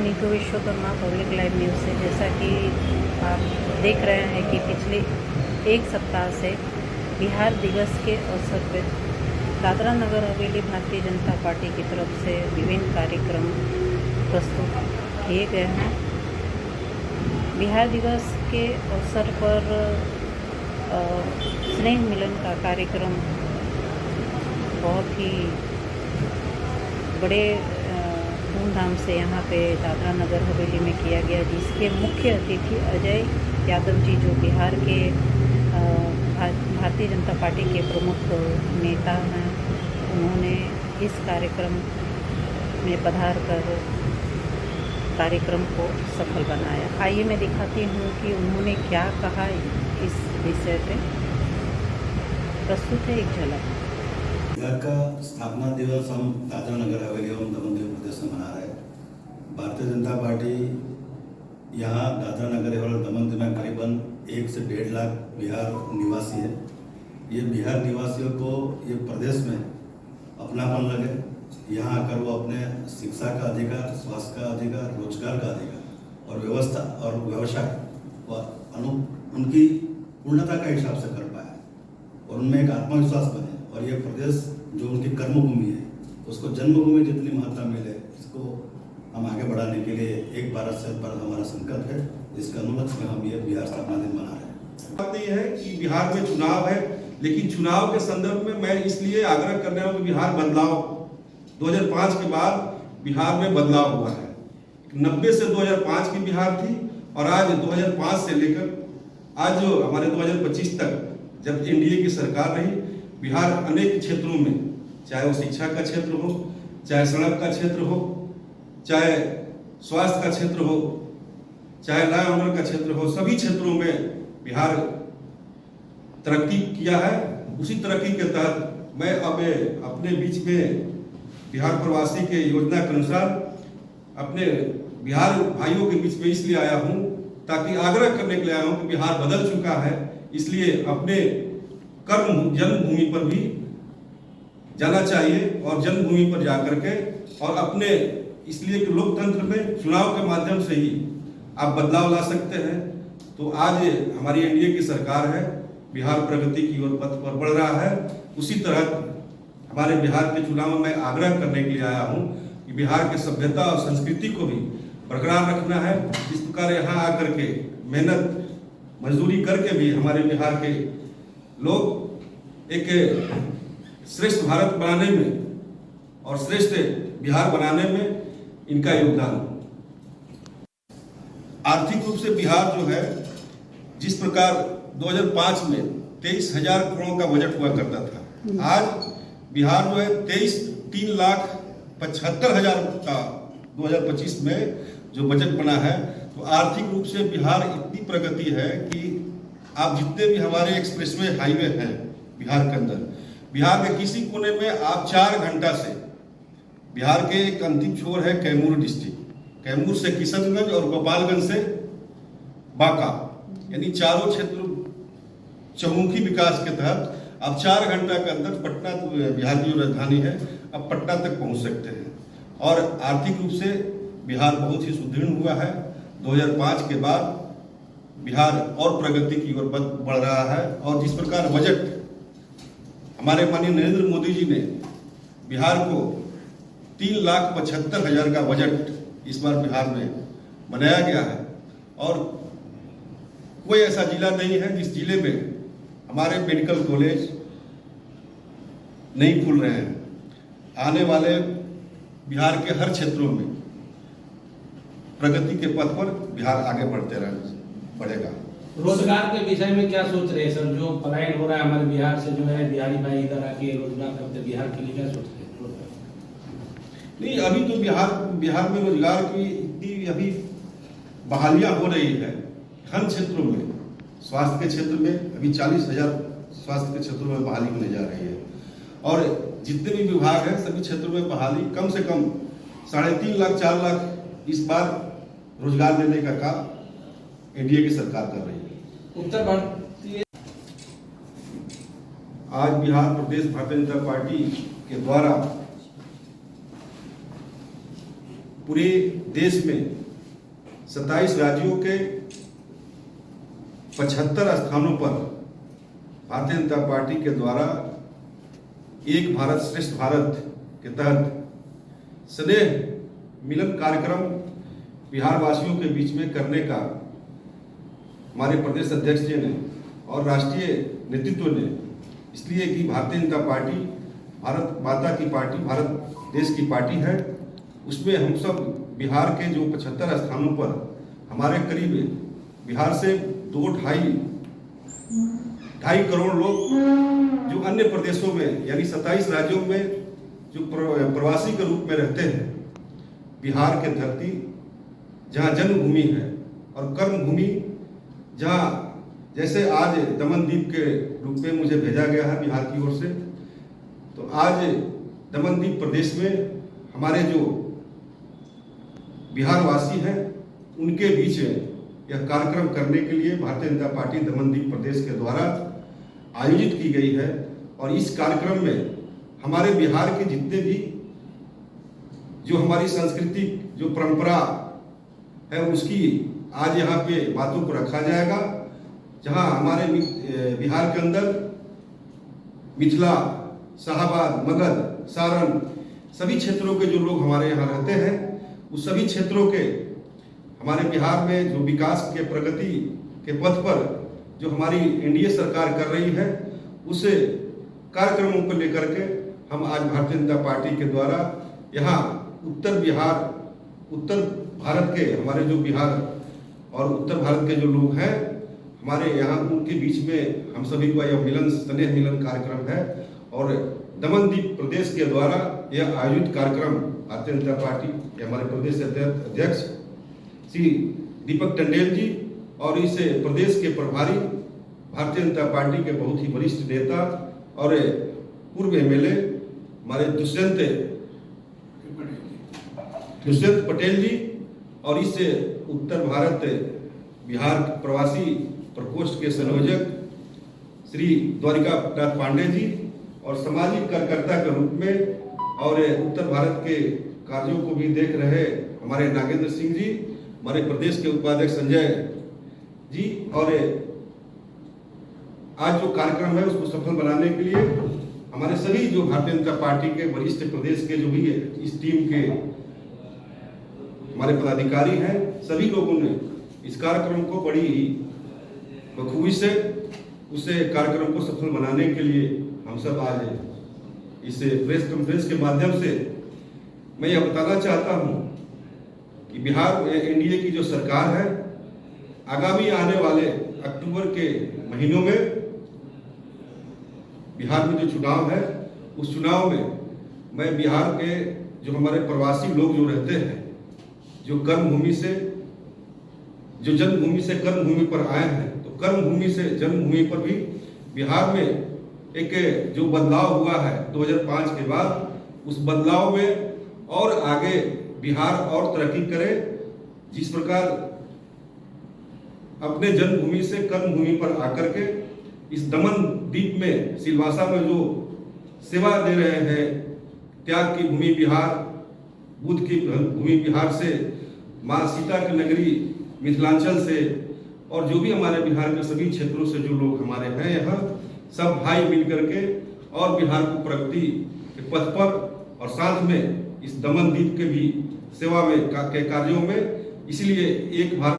Neetu Vishwakarma public live news से। जैसा कि आप देख रहे हैं कि पिछले एक सप्ताह से बिहार दिवस के अवसर पर दादरा नगर हवेली भारतीय जनता पार्टी की तरफ से विभिन्न कार्यक्रम प्रस्तुत किए गए हैं। बिहार दिवस के अवसर पर स्नेह मिलन का कार्यक्रम बहुत ही बड़े धूमधाम से यहाँ पे दादरा नगर हवेली में किया गया, जिसके मुख्य अतिथि अजय यादव जी, जो बिहार के भारतीय जनता पार्टी के प्रमुख नेता हैं, उन्होंने इस कार्यक्रम में पधार कर कार्यक्रम को सफल बनाया। आइए मैं दिखाती हूँ कि उन्होंने क्या कहा इस विषय पे। प्रस्तुत है एक झलक। बिहार का स्थापना दिवस हम दादरा नगर हवेली एवं दमन दीव प्रदेश में मना रहे हैं। भारतीय जनता पार्टी यहाँ दादरा नगर एवं दमन दीव में करीबन 1 से 1.5 लाख बिहार निवासी है। ये बिहार निवासियों को ये प्रदेश में अपनापन लगे, यहाँ आकर वो अपने शिक्षा का अधिकार, स्वास्थ्य का अधिकार, रोजगार का अधिकार और व्यवस्था और व्यवसाय उनकी पूर्णता का हिसाब से कर पाए और उनमें एक आत्मविश्वास बने और ये प्रदेश जो उनकी कर्मभूमि है उसको जन्मभूमि जितनी महत्ता मिले, इसको हम आगे बढ़ाने के लिए एक भारत श्रेष्ठ भारत हमारा संकल्प है, जिसके अनुलक्ष्य में हम ये बिहार स्थापना दिन मना रहे हैं। बात नहीं है कि बिहार में चुनाव है, लेकिन चुनाव के संदर्भ में मैं इसलिए आग्रह करने वाला हूँ कि बिहार बदलाव 2005 के बाद बिहार में बदलाव हुआ है। 90 से 2005 की बिहार थी और आज 2005 से लेकर आज जो हमारे 2025 तक जब एनडीए की सरकार रही, बिहार अनेक क्षेत्रों में, चाहे वो शिक्षा का क्षेत्र हो, चाहे सड़क का क्षेत्र हो, चाहे स्वास्थ्य का क्षेत्र हो, चाहे लॉ एंड ऑर्डर का क्षेत्र हो, सभी क्षेत्रों में बिहार तरक्की किया है। उसी तरक्की के तहत मैं अब अपने बीच में बिहार प्रवासी के योजना के अनुसार अपने बिहार भाइयों के बीच में इसलिए आया हूँ ताकि आग्रह करने के लिए आया हूँ कि बिहार बदल चुका है, इसलिए अपने कर्म जन्मभूमि पर भी जाना चाहिए और जन्मभूमि पर जाकर के और अपने, इसलिए कि लोकतंत्र में चुनाव के माध्यम से ही आप बदलाव ला सकते हैं। तो आज हमारी एनडीए की सरकार है, बिहार प्रगति की ओर पथ पर बढ़ रहा है। उसी तरह हमारे बिहार के चुनाव में मैं आग्रह करने के लिए आया हूँ कि बिहार की सभ्यता और संस्कृति को भी बरकरार रखना है। इस प्रकार यहाँ आकर के मेहनत मजदूरी करके भी हमारे बिहार के लोग एक श्रेष्ठ भारत बनाने में और श्रेष्ठ बिहार बनाने में इनका योगदान। आर्थिक रूप से बिहार जो है, जिस प्रकार 2005 में 23,000 करोड़ का बजट हुआ करता था, आज बिहार जो है 3,75,000 का 2025 में जो बजट बना है, तो आर्थिक रूप से बिहार इतनी प्रगति है कि आप जितने भी हमारे एक्सप्रेसवे हाईवे हैं बिहार के अंदर, बिहार के किसी कोने में आप 4 घंटा से, बिहार के एक अंतिम छोर है कैमूर डिस्ट्रिक्ट, कैमूर से किशनगंज और गोपालगंज से बांका, यानी चारों क्षेत्र चहुमुखी विकास के तहत आप 4 घंटा के अंदर पटना, बिहार की जो राजधानी है, अब पटना तक पहुंच सकते हैं। और आर्थिक रूप से बिहार बहुत ही सुदृढ़ हुआ है। 2005 के बाद बिहार और प्रगति की ओर बढ़ रहा है। और जिस प्रकार बजट हमारे माननीय नरेंद्र मोदी जी ने बिहार को 3,75,000 का बजट इस बार बिहार में बनाया गया है, और कोई ऐसा जिला नहीं है जिस जिले में हमारे मेडिकल कॉलेज नहीं खुल रहे हैं। आने वाले बिहार के हर क्षेत्रों में प्रगति के पथ पर बिहार आगे बढ़ेगा। रोजगार के विषय में क्या सोच रहे हैं सर? जो पलायन हो रहा है हमारे बिहार से, जो है बिहारी भाई इधर आके रोजगार करते, बिहार के लिए क्या सोच रहे हैं? नहीं, अभी तो बिहार में रोजगार की इतनी अभी बहालियां हो रही है हर क्षेत्रों में। स्वास्थ्य के क्षेत्र में अभी 40,000 स्वास्थ्य के क्षेत्रों में बहाली होने जा रही है, और जितने भी विभाग हैं सभी क्षेत्रों में बहाली कम से कम 3.5 लाख 4 लाख इस बार रोजगार देने का काम एनडीए की सरकार कर रही है। उत्तर भारतीय आज बिहार प्रदेश भारतीय जनता पार्टी के द्वारा पूरे देश में 27 राज्यों के 75 स्थानों पर भारतीय जनता पार्टी के द्वारा एक भारत श्रेष्ठ भारत के तहत स्नेह मिलन कार्यक्रम बिहार वासियों के बीच में करने का हमारे प्रदेश अध्यक्ष जी ने और राष्ट्रीय नेतृत्व ने इसलिए कि भारतीय जनता पार्टी भारत माता की पार्टी, भारत देश की पार्टी है। उसमें हम सब बिहार के जो 75 स्थानों पर हमारे करीब बिहार से 2-2.5 करोड़ लोग जो अन्य प्रदेशों में यानी 27 राज्यों में जो प्रवासी के रूप में रहते हैं, बिहार के धरती जहाँ जन्मभूमि है और कर्मभूमि, जहाँ जैसे आज दमनदीप के रूप में मुझे भेजा गया है बिहार की ओर से, तो आज दमनदीप प्रदेश में हमारे जो बिहार वासी हैं उनके बीच यह कार्यक्रम करने के लिए भारतीय जनता पार्टी दमनदीप प्रदेश के द्वारा आयोजित की गई है। और इस कार्यक्रम में हमारे बिहार के जितने भी जो हमारी संस्कृति जो परंपरा है उसकी आज यहाँ पे बातों को रखा जाएगा। जहाँ हमारे बिहार के अंदर मिथिला, शाहाबाद, मगध, सारण सभी क्षेत्रों के जो लोग हमारे यहाँ रहते हैं, उस सभी क्षेत्रों के हमारे बिहार में जो विकास के प्रगति के पथ पर जो हमारी एनडीए सरकार कर रही है, उस कार्यक्रमों को लेकर के हम आज भारतीय जनता पार्टी के द्वारा यहाँ उत्तर भारत के हमारे जो बिहार और उत्तर भारत के जो लोग हैं हमारे यहाँ, उनके बीच में हम सभी का यह मिलन, स्नेह मिलन कार्यक्रम है। और दमनदीप प्रदेश के द्वारा यह आयोजित कार्यक्रम भारतीय जनता पार्टी के हमारे प्रदेश अध्यक्ष श्री दीपक टंडेल जी और इस प्रदेश के प्रभारी भारतीय जनता पार्टी के बहुत ही वरिष्ठ नेता और पूर्व एमएलए हमारे दुष्यंत पटेल जी और इस उत्तर भारत बिहार प्रवासी प्रकोष्ठ के संयोजक श्री द्वारिका नाथ पांडे जी और सामाजिक कार्यकर्ता के रूप में और उत्तर भारत के कार्यों को भी देख रहे हमारे नागेंद्र सिंह जी, हमारे प्रदेश के उपाध्यक्ष संजय जी। और आज जो कार्यक्रम है उसको सफल बनाने के लिए हमारे सभी जो भारतीय जनता पार्टी के वरिष्ठ प्रदेश के जो भी इस टीम के हमारे पदाधिकारी हैं, सभी लोगों ने इस कार्यक्रम को बड़ी ही बखूबी से उस कार्यक्रम को सफल बनाने के लिए हम सब आज इस प्रेस कॉन्फ्रेंस के माध्यम से मैं यह बताना चाहता हूं कि बिहार एनडीए की जो सरकार है, आगामी आने वाले अक्टूबर के महीनों में बिहार में जो चुनाव है, उस चुनाव में मैं बिहार के जो हमारे प्रवासी लोग जो रहते हैं, जो कर्मभूमि से जो जन्मभूमि से कर्मभूमि पर आए हैं, तो कर्मभूमि से जन्मभूमि पर भी बिहार में एक जो बदलाव हुआ है 2005 के बाद, उस बदलाव में और आगे बिहार और तरक्की करे। जिस प्रकार अपने जन्मभूमि से कर्मभूमि पर आकर के इस दमन द्वीप में सिलवासा में जो सेवा दे रहे हैं, त्याग की भूमि बिहार, बुद्ध की भूमि बिहार से, माँ सीता की नगरी मिथिलांचल से और जो भी हमारे बिहार के सभी क्षेत्रों से जो लोग हमारे हैं यहाँ, सब भाई मिलकर के और बिहार को प्रगति के पथ पर और साथ में इस दमन द्वीप के भी सेवा में के कार्यों में, इसलिए एक भारत